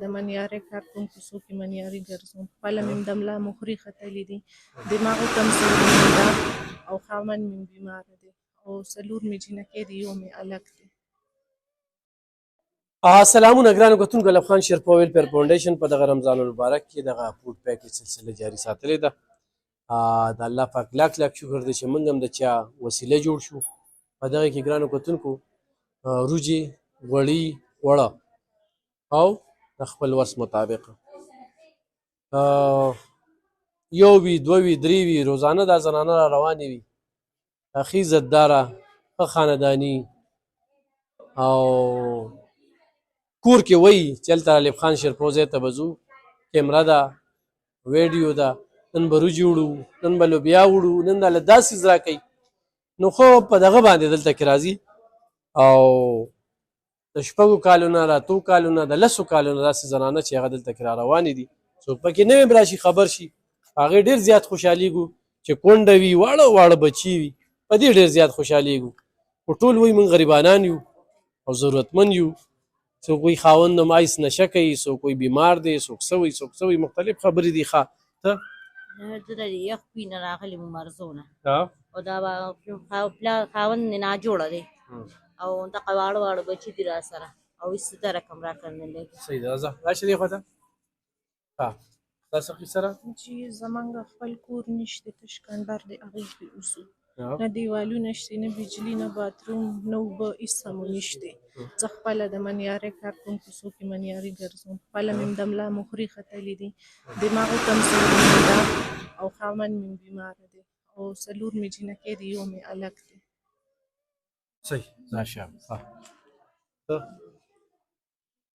د منیاري کارکونکو څوک یې منیاري ګرځوم. خپله مې د ملا مخوري ختلي دي، دماغو کمزوري مې ده او خاوند مې بیماره دی او 4 مې جینکۍ دي، یو مې هلک دی. سلامونه ګرانو کتونکو. لب خان شیرپا ویلفیر فاونډیشن په دغه رمضان المبارک کې دغه فوډ پیکج سلسله جاري ساتلې ده. د الله پاک لاک لاک شکر دی چې موږ هم د چا وسیله جوړ شو. په دغه کې ګرانو کتونکو روجې، غوړي، وړه او د خپل وس مطابق یو وي، دوه وي، درې وي، روزانه دا زنانه را روانې وي. ښه عزتداره، ښه خانداني او کور کې وایي چې هلته الف خان شیرپا ځای ته به ځو، کیمره ده، ویډیو ده، نن به روجې وړو، نن به لوبیا وړو، نن دله داسې څیز راکوي. نو خو په دغه باندې دلته کې راځي او د 6 کالو نه، د 8 کالو نه، د 10 کالو نه داسې زنانه چې هغه دلته کې را روانې دي، څوک پکې نوی هم راشي خبر شي، هغې ډېر زیات خوشحالېږو. چې کونډه وي، واړه واړه بچي وي، په دې ډېر زیات خوشحالېږو. خو ټول وایي موږ غریبانان یو او ضرورتمند یو. څوک وایي خاوند هم ایس نشه کوي، څوک وایي بیمار دی، څوک څه وایي، څوک څه وایي، مختلف خبرې دي. ښه ته زه د یخ کوی نه راغلې وم مرزو نه، او دا خاوند مې ناجوړه دی او دغه واړه واړه بچي دي را سره او هېڅ څه رقم راکړ نه لګي. صحیح ده. ځه راشه دې خوا ته. تاسو قصه را چې زمونږ خپل کور نشته، تش کنډر دی، هغې کې اوسو. نه دیوالونه شته، نه بجلي، نه باتروم، نه اوبه، هېڅ هم نشته. زه خپله د منیاري کارکونکو څوک یې منیاري ګرځوم. خپله مې د ملا مخوري ختلي دي، دماغو کمزوري مې ده او خاوند مې بیماره دی او 4 مې جینکۍ دي، یو مې هلک دی. صحیح. راشه.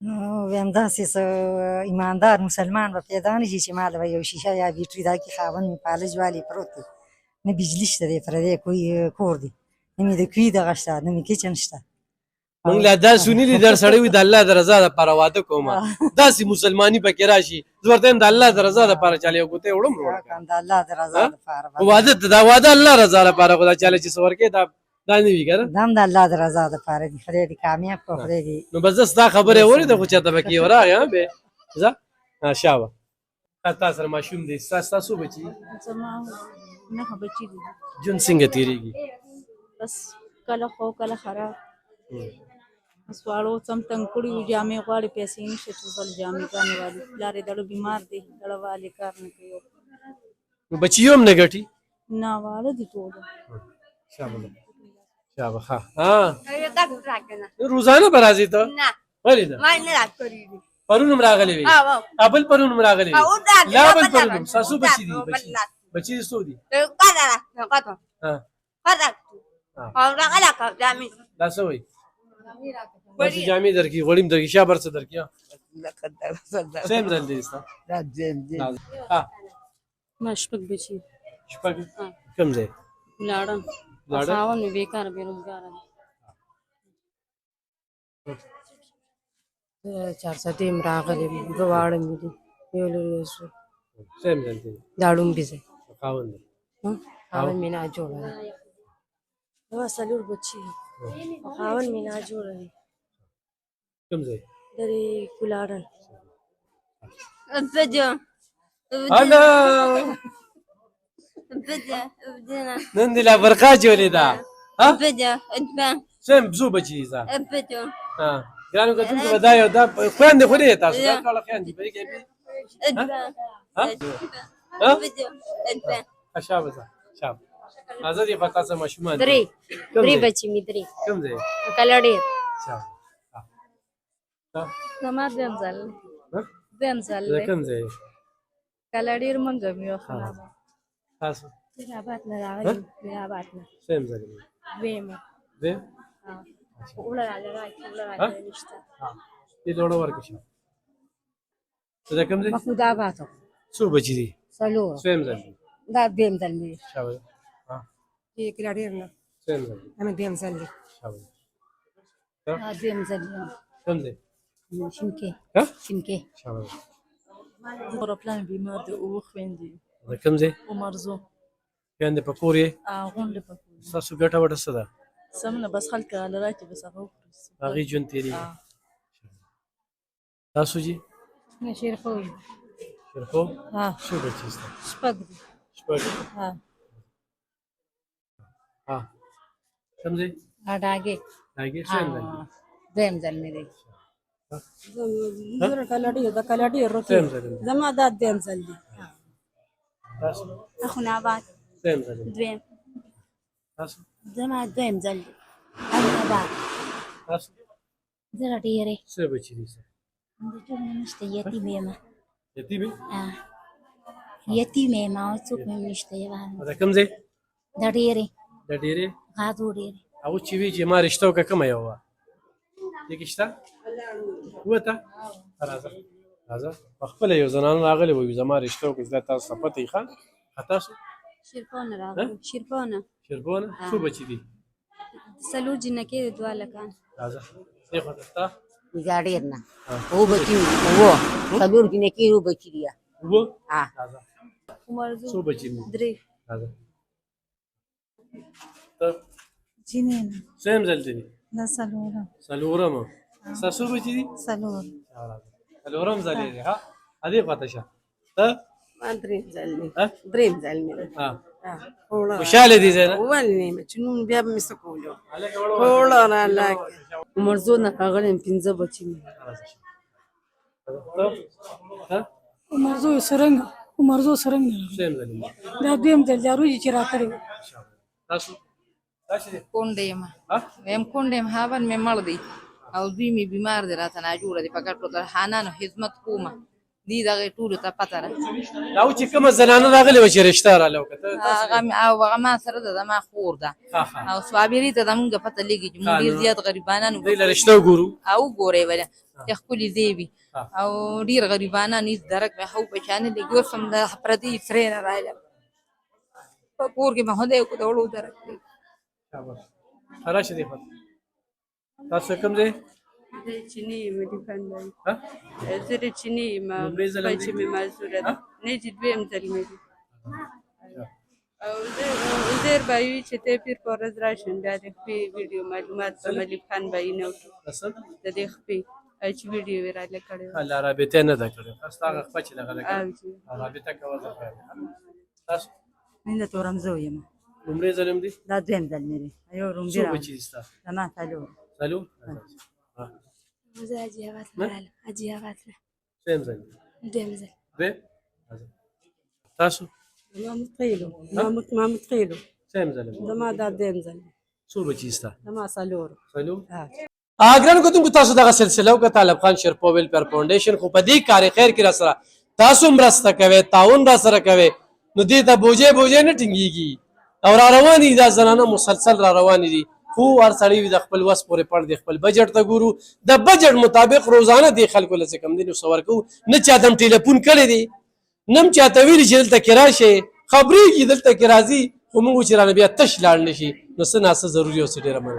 نو ویم داسې څه ایماندار مسلمان به پیدا نه شي چې ما له به یو شیشه یا بیټري دا کې خاوند مې فالج والې پروت دی، نه بجلي شته دی، پردی کور دی، نه مې د کوي دغه شته، نه مې کچن شته. موږ لا دا سنلي در سړی وي د الله د رضا دپاره واده کومه، داسې مسلماني پکې راشي، زه ورته وایم د الله د رضا دپاره چاله یو ګوتی وړم د الله د رضا دپاره واده ته دا واده الله رضا لپاره خو دا چاله چې څه ورکوي دا نه وي که نه، دا هم د الله د رضا دپاره دي. خدای دې کامیاب کړو، خدای دې. نو بس زه ستا خبرې اورېده خو چاته پکې یو راغی بیا ځه شابه. تا سره ماشوم دی، ستا څو بچي دي؟ زما 9 بچي دي. ژوند څنګه تېرېږي؟ بس کله خو کله خراب، بس واړو څه هم تنګ کړي وي، جامې غواړي، پیسې نشته چې بل جامې ګانې والي. پلار یې دړه بیمار دی، دړه والي کار نه کوي. نو بچي یو هم نه ګټي؟ نه، واړه دي ټول. شابه شابه. ښه روزانه به راځې ته؟ ولې ده؟ پرون هم راغلی وې؟ بل پرون هم راغلی وې؟ لا بل پرون هم. ستا څو بچي دي؟ بچي دي څو دي؟ دا څه وایي؟ بچي جامې درکړي، غوړي هم درکړي، شابر څه درکړي؟ څه هم ځل دی ستا؟ ما 6 بچي. 6 کوم ځای؟ لاړم. خاوند مې بېکاره بېروزګاره دی. 4 هم راغلی وم، 2 واړه مې دي، یو لرې یو زوی. څه هم ځل دی؟ دا ړومبی ځای. خاوند خاوند مې ناجوړه دی. 4 بچي دي، خاوند مې ناجوړه دی. کوم ځای؟ درې کلاړن. هلا نن دې لا برقه جوړې ده. څه څو بچي دي ستا؟ ګرانو کتونکو به دا یو دا خویندې خو دې تاسو دا ټوله خویندې پوهېږئ؟ شابه ځه شابه. راځه دې خوا تا څه ماشومان دي؟ 3 بچي مې 3. کوم ځای؟ کلاډېر. شابه. زما دویم ځل دی. کوم ځای؟ کلاډېر منځه مې وخلاما. تاسو؟ بېراباد نه راغلي. بېراباد نه. څه هم ځل؟ دویمه. دویم؟ وړه راغلی نشته. دې ته وړه ورکړه شه. ته دا کوم ځای؟ محمودآباد. څو بچي دي؟ 4. څه هم ځل دی؟ دا دویم ځل دی. شابه. دې کلاډېر نه. څه هم ځل دی؟ همې دویم ځل دی. شابه. دویم ځل دی. کوم ځای؟ شینکۍ. شابه. مور پلان بیمار دی، اوه خویندې. د کوم ځای؟ عمرزو. خویندې په کور یې؟ غونډې په کور. ستاسو ګټه وټه څه ده؟ سم نه، بس خلک راله راکړي، بس هغه وخوري. هغې ژوند تېرېږي. تاسو جي؟ شیرخو شیرخو ها څو بچي ستا شپږ دي شپږ ها ها کوم ځای ډاګې هغې څوم ځای دویم ځل مې دی زه کلاډي د کلاډي روته څوم ځای زما دا دیم ځل دي تاسو اخونا آباد څوم ځای دویم تاسو زما دویم ځل دي اخونا آباد تاسو زه ډېرې څو بچي دي ستا د ټول نشته یتیم یم یتیم یې یتیم یم او څوک مې نشته یوازې دا کوم ځای د ډېرې د ډېرې غاټو ډېرې هغه چې وی چې ما رشته وکړه کومه یو وه دې شته وته راځه راځه په خپله یو زنانه راغلې وي زما رشته وکړه زه تاسو ته پته یې ښه تاسو شیرپونه راغلی شیرپونه شیربونه څو بچي دي څلور جنکې دي دوه لکان راځه دې خواته ستا دا ډېر نه اووه بچي اووه څلور جنکې اووه بچي دي اووه ها راځه عمرزو څو بچي دي درې راځه ته جنینا څوم ځل دي دا څلورم څلورم ستا څو بچي دي څلور څلورم ځل دی ها ادې خواته شه ته ما دریم ځل مې ها دریم ځل مې ها وړه خوشاله دي زه نه ولې مې چې نن بیا به مې څه کولو وړه راله عمرزو نه راغلی یم 15 بچي مې ها عمرزو سرنګ عمرزو سرنګ څوم ځل دا دویم ځل دا روزي چې راکړی تاسو تاسو کونډه یم ها ویم کونډه یم هاون مې مړ دی او دوی مې بیمار دی راته ناجوړه دی په ګټو تر خانانو خدمت کومه دي دغه ټولو ته پته ده دا چې کومه زنانه راغلې وه چې رشته راله وکړه هغه ما سره ده زما خور ده او صابري ته زمونږ پته لګي چې موږ ډېر زیات غریبانان دوی له رشته وګورو او ګورې ولې چې ښکلې دی وي او ډېر غریبانان هېڅ درک مې خو پېچانه دی اوس هم د پردي سرې نه راغلم په کور کې مې خدای کو د وړو درک دی راشه دې خواته تاسو کوم ځای چینی مې دکان دی ها زه د چینی ما لومړی ځل هم بچي مې معذوره ده نه چې دویم ځل مې دي او زیر بایوي چې ته پیر په ورځ راشم بیا د خپې ویډیو معلومات په ملیک خان بایي نه وکړي اصل د دې خپې چې ویډیو یې راله کړې وه الله رابطه نه ده کړې تاسو هغه خپه چې دغه لګه او چې رابطه کول ده تاسو من د تورمزو یم لومړی ځل هم دي دا دویم ځل مې دی یو روم څو بچي دي ستا زما څلور څلور زه حاجي آباد لاړم حاجي آباد څوم ځل دویم ځل دوی تاسو ما متقیلو ما متقیلو څوم ځل زما دا دویم ځل څو بچي ستا زما څلور څلور اګران کوم تاسو دغه سلسله او طالب خان شیرپو ویلفیر فاونډیشن خو په دې کار خیر کې را سره تاسو مرسته کوي تعاون را سره کوي نو دې ته بوجه نه ټینګيږي او را رواني دا زنانه مسلسل را رواني دي خو هر سړی د خپل وس پورې پړ دی خپل بجټ ته ګورو د بجټ مطابق روزانه دی خلکو لږ کم دي نو سوار کو نه چاته ټلیفون کړی دی نم چاته ویل چې دلته کې راشه خبرې کې دلته کې راځي خو موږ چې را بیا تش لاړ نشي نو څه ناسه ضروري اوس ډیره مړ